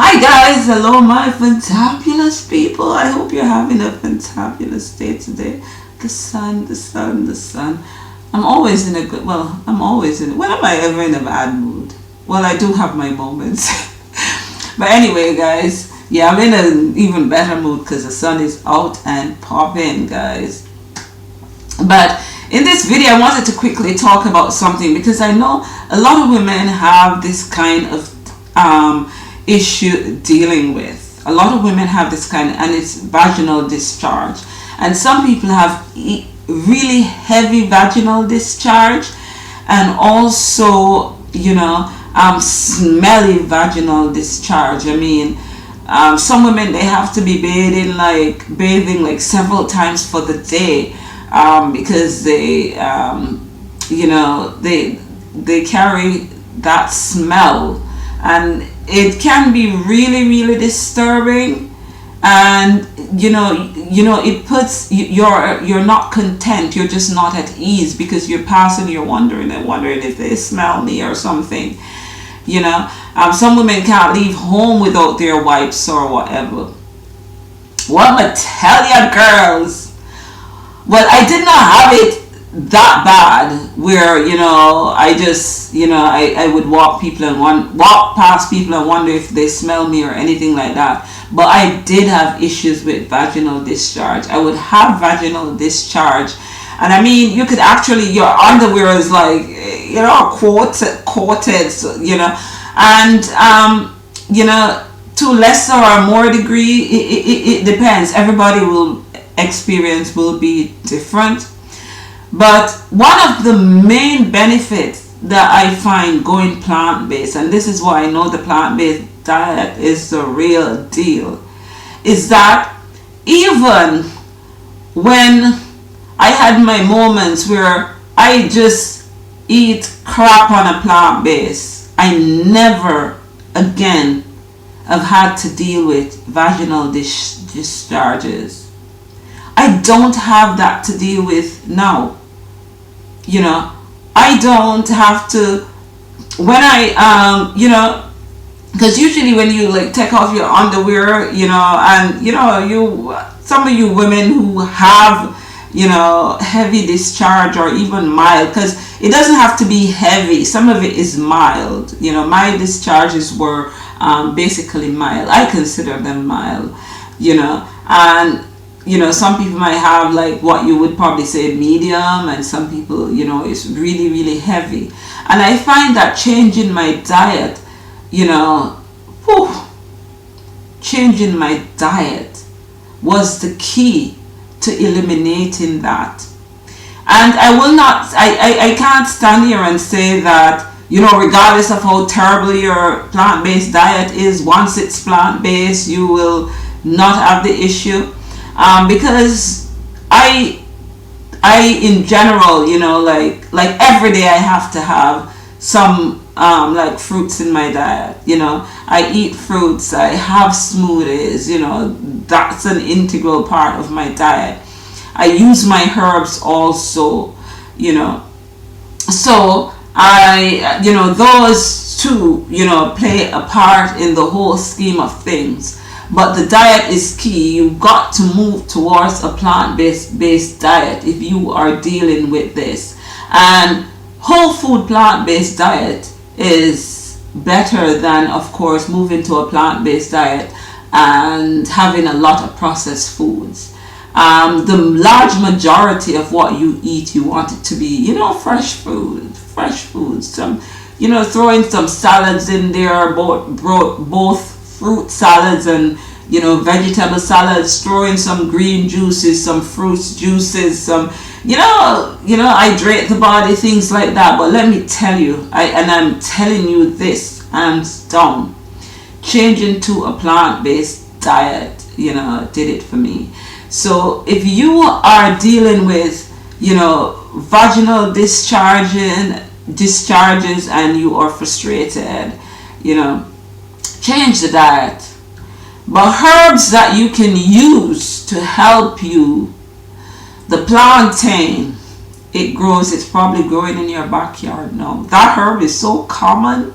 Hi guys, hello my fantabulous people. I hope you're having a fantabulous day today. The sun, the sun, the sun. I'm always in a good, well, I'm always in, when am I ever in a bad mood? Well, I do have my moments. But anyway guys, yeah, I'm in an even better mood because the sun is out and popping, guys. But in this video I wanted to quickly talk about something because I know a lot of women have this kind of issue dealing with. A lot of women have this kind, and it's vaginal discharge, and some people have really heavy vaginal discharge, and also smelly vaginal discharge. I mean, some women, they have to be bathing like several times for the day because they they carry that smell, and it can be really disturbing, and it puts you're not content, you're just not at ease because you're passing, you're wondering if they smell me or something. Some women can't leave home without their wipes or whatever. What I'ma tell ya, girls, well, I did not have it that bad where I just I would walk past people and wonder if they smell me or anything like that. But I did have issues with vaginal discharge. I would have vaginal discharge, and I mean, you could actually, your underwear is like coated, and to lesser or more degree, it depends. Everybody will experience will be different. But one of the main benefits that I find going plant-based, and this is why I know the plant-based diet is the real deal, is that even when I had my moments where I just eat crap on a plant-based, I never again have had to deal with vaginal discharges. I don't have that to deal with now. I don't have to, when I because usually when you take off your underwear, and some of you women who have heavy discharge or even mild, because it doesn't have to be heavy, some of it is mild. My discharges were basically mild. I consider them mild, and some people might have what you would probably say medium, and some people, it's really heavy. And I find that changing my diet, changing my diet was the key to eliminating that. And I will not, I can't stand here and say that, regardless of how terrible your plant-based diet is, once it's plant-based, you will not have the issue. Because I in general, like every day I have to have some fruits in my diet. I eat fruits, I have smoothies, that's an integral part of my diet. I use my herbs also, so I those two play a part in the whole scheme of things. But the diet is key. You've got to move towards a plant-based diet if you are dealing with this. And whole food plant-based diet is better than, of course, moving to a plant-based diet and having a lot of processed foods. The large majority of what you eat, you want it to be, fresh food. Some, throwing some salads in there, both fruit salads and vegetable salads, throwing some green juices, some fruits juices, some hydrate the body, things like that. But let me tell you, I'm telling you this hands down, changing to a plant-based diet did it for me. So if you are dealing with vaginal discharges and you are frustrated, change the diet. But herbs that you can use to help you, the plantain, it grows, it's probably growing in your backyard now. That herb is so common,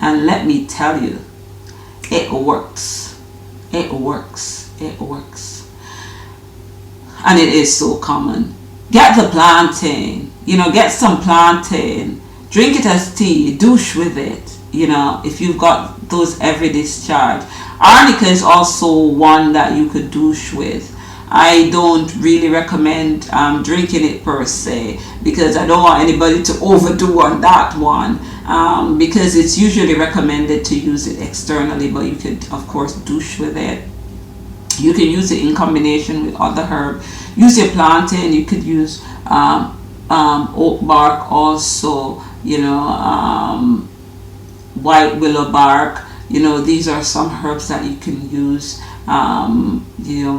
and let me tell you, It works. It works. It works. And it is so common. Get the plantain. Get some plantain. Drink it as tea. Douche with it. If you've got those every discharge. Arnica is also one that you could douche with. I don't really recommend drinking it per se, because I don't want anybody to overdo on that one, because it's usually recommended to use it externally, but you could of course douche with it. You can use it in combination with other herbs. Use your plantain. You could use oak bark also, white willow bark. These are some herbs that you can use.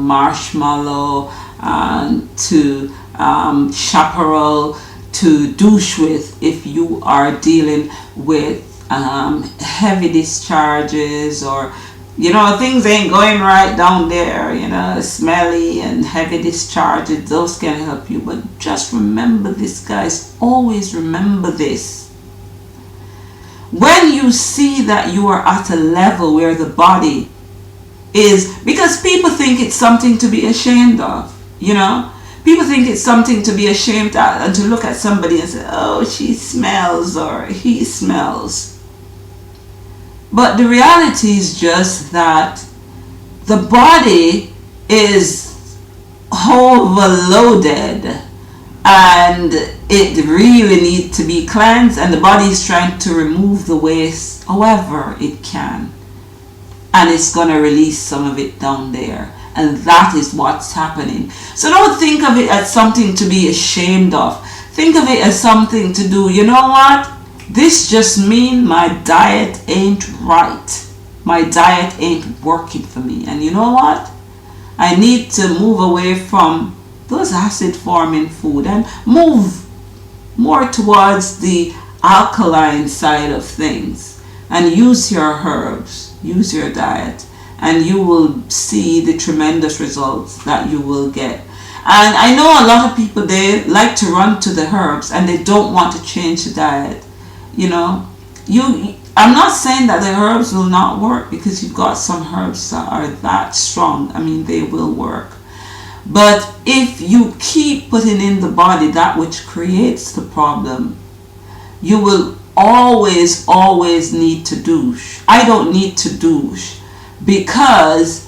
Marshmallow, to chaparral, to douche with if you are dealing with heavy discharges, or things ain't going right down there, smelly and heavy discharges. Those can help you. But just remember this, guys. Always remember this. When you see that you are at a level where the body is, because people think it's something to be ashamed of, people think it's something to be ashamed of, and to look at somebody and say, oh, she smells or he smells. But the reality is just that the body is overloaded and it really needs to be cleansed, and the body is trying to remove the waste however it can. And it's going to release some of it down there. And that is what's happening. So don't think of it as something to be ashamed of. Think of it as something to do. You know what? This just means my diet ain't right. My diet ain't working for me. And you know what? I need to move away from those acid forming food and move more towards the alkaline side of things. And use your herbs. Use your diet, and you will see the tremendous results that you will get. And I know a lot of people, they like to run to the herbs and they don't want to change the diet. I'm not saying that the herbs will not work, because you've got some herbs that are that strong. I mean, they will work. But if you keep putting in the body that which creates the problem, you will always need to douche. I don't need to douche because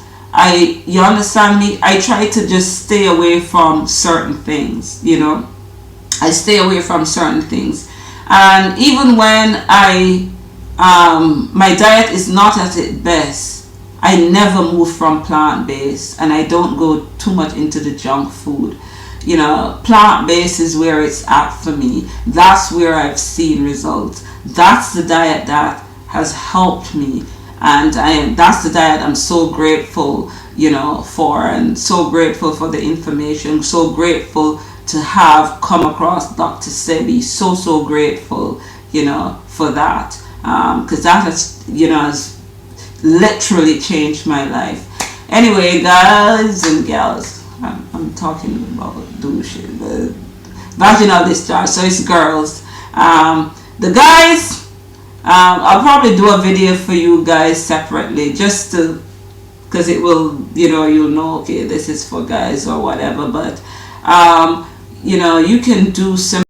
you understand me? I try to just stay away from certain things, I stay away from certain things. And even when my diet is not at its best, I never move from plant-based, and I don't go too much into the junk food. Plant-based is where it's at for me. That's where I've seen results. That's the diet that has helped me, and that's the diet I'm so grateful, for, and so grateful for the information. So grateful to have come across Dr. Sebi. So grateful, for that, because that has literally changed my life. Anyway, guys and gals, I'm talking about douching, but vaginal discharge. So it's girls. The guys, I'll probably do a video for you guys separately, just to, because it will, you'll know, okay, this is for guys or whatever. But you can do some